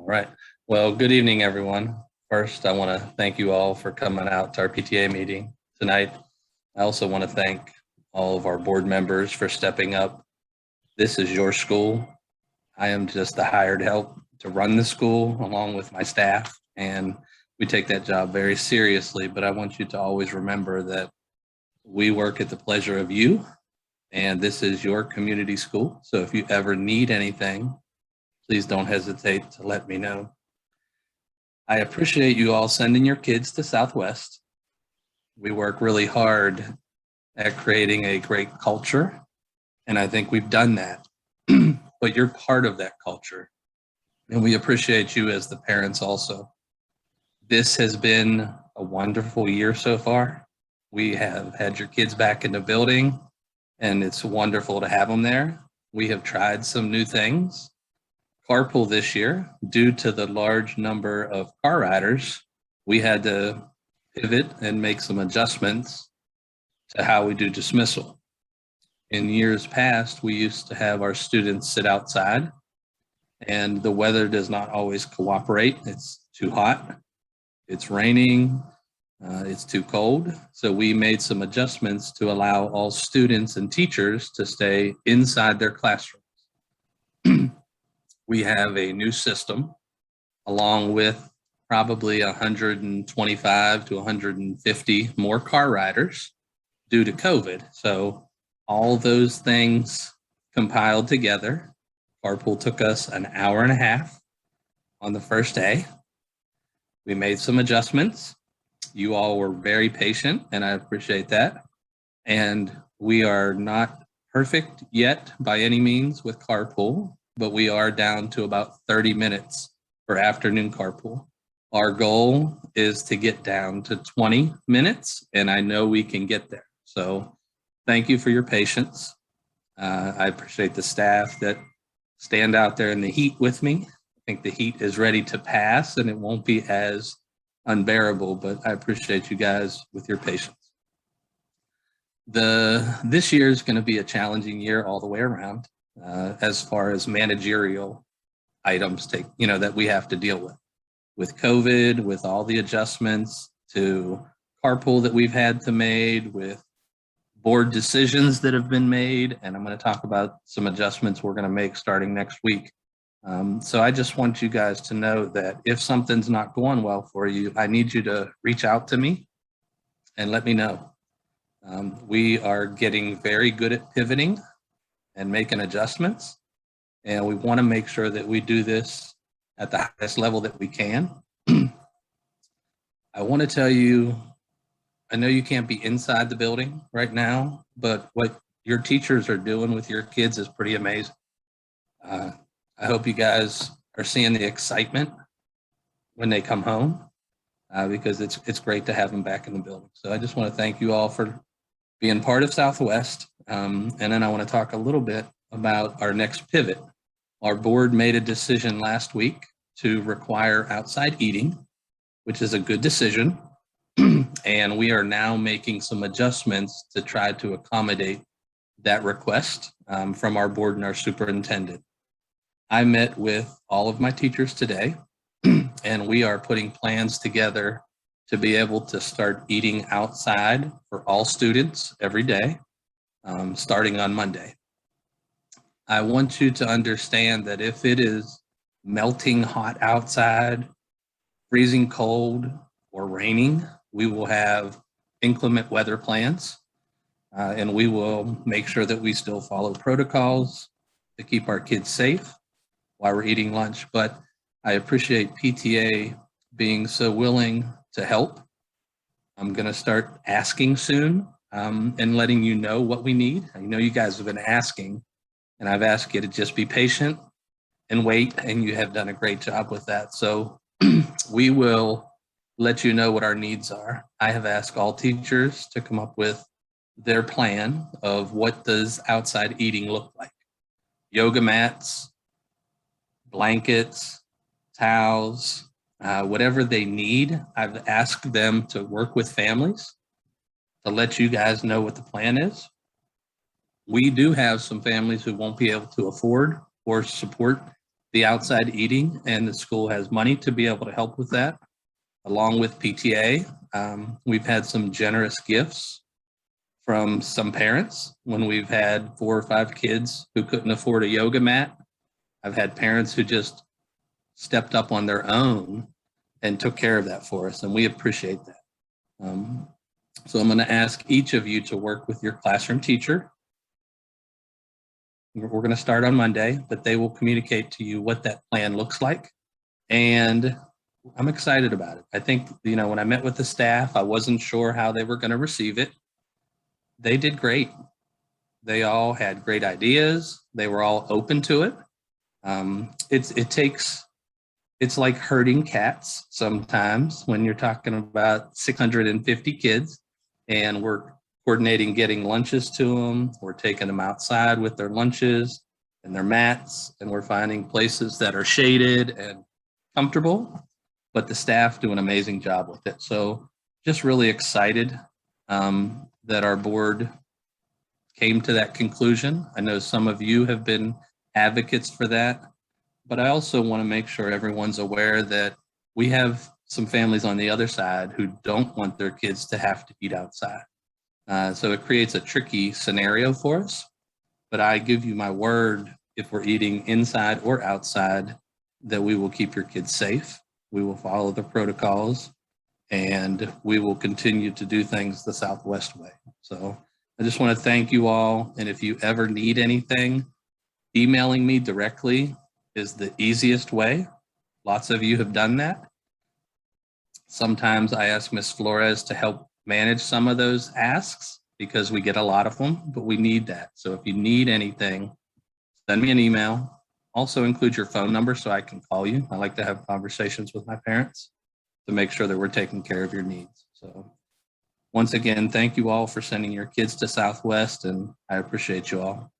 All right. Well, good evening, everyone. First, I want to thank you all for coming out to our PTA meeting tonight. I also want to thank all of our board members for stepping up. This is your school. I am just the hired help to run the school along with my staff, and we take that job very seriously. But I want you to always remember that we work at the pleasure of you, and this is your community school. So if you ever need anything, please don't hesitate to let me know. I appreciate you all sending your kids to Southwest. We work really hard at creating a great culture, and I think we've done that. But you're part of that culture, and we appreciate you as the parents also. This has been a wonderful year so far. We have had your kids back in the building, and it's wonderful to have them there. We have tried some new things. Carpool this year, due to the large number of car riders, we had to pivot and make some adjustments to how we do dismissal. In years past, we used to have our students sit outside, and the weather does not always cooperate. It's too hot, it's raining, it's too cold. So we made some adjustments to allow all students and teachers to stay inside their classrooms. We have a new system along with probably 125 to 150 more car riders due to COVID. So all those things compiled together. Carpool took us an hour and a half on the first day. We made some adjustments. You all were very patient, and I appreciate that. And we are not perfect yet by any means with carpool, but we are down to about 30 minutes for afternoon carpool. Our goal is to get down to 20 minutes, and I know we can get there. So thank you for your patience. I appreciate the staff that stand out there in the heat with me. I think the heat is ready to pass, and it won't be as unbearable, but I appreciate you guys with your patience. This year is going to be a challenging year all the way around. As far as managerial items that we have to deal with COVID, with all the adjustments to carpool that we've had to made, with board decisions that have been made, and I'm going to talk about some adjustments we're going to make starting next week. So I just want you guys to know that if something's not going well for you, I need you to reach out to me and let me know. We are getting very good at pivoting and making adjustments, and we want to make sure that we do this at the highest level that we can. I want to tell you, I know you can't be inside the building right now, but what your teachers are doing with your kids is pretty amazing. I hope you guys are seeing the excitement when they come home, because it's great to have them back in the building. So I just want to thank you all for being part of Southwest. And then I want to talk a little bit about our next pivot. Our board made a decision last week to require outside eating, which is a good decision. And we are now making some adjustments to try to accommodate that request from our board and our superintendent. I met with all of my teachers today, and we are putting plans together to be able to start eating outside for all students every day, starting on Monday. I want you to understand that if it is melting hot outside, freezing cold, or raining, we will have inclement weather plans, and we will make sure that we still follow protocols to keep our kids safe while we're eating lunch. But I appreciate PTA being so willing to help. I'm going to start asking soon and letting you know what we need. I know you guys have been asking, and I've asked you to just be patient and wait, and you have done a great job with that. So we will let you know what our needs are. I have asked all teachers to come up with their plan of what does outside eating look like. Yoga mats, blankets, towels, whatever they need. I've asked them to work with families to let you guys know what the plan is. We do have some families who won't be able to afford or support the outside eating, and the school has money to be able to help with that, along with PTA. We've had some generous gifts from some parents when we've had 4 or 5 kids who couldn't afford a yoga mat. I've had parents who just stepped up on their own and took care of that for us, and we appreciate that. So I'm going to ask each of you to work with your classroom teacher. We're going to start on Monday, but they will communicate to you what that plan looks like. And I'm excited about it. I think, you know, when I met with the staff, I wasn't sure how they were going to receive it. They did great. They all had great ideas. They were all open to it. It's like herding cats sometimes when you're talking about 650 kids and we're coordinating getting lunches to them. We're taking them outside with their lunches and their mats, and we're finding places that are shaded and comfortable, but the staff do an amazing job with it. So just really excited that our board came to that conclusion. I know some of you have been advocates for that, but I also want to make sure everyone's aware that we have some families on the other side who don't want their kids to have to eat outside. So it creates a tricky scenario for us, but I give you my word, if we're eating inside or outside, that we will keep your kids safe. We will follow the protocols, and we will continue to do things the Southwest way. So I just want to thank you all. And if you ever need anything, emailing me directly is the easiest way. Lots of you have done that. Sometimes I ask Ms. Flores to help manage some of those asks because we get a lot of them, but we need that. So if you need anything, send me an email. Also include your phone number so I can call you. I like to have conversations with my parents to make sure that we're taking care of your needs. So once again, thank you all for sending your kids to Southwest, and I appreciate you all.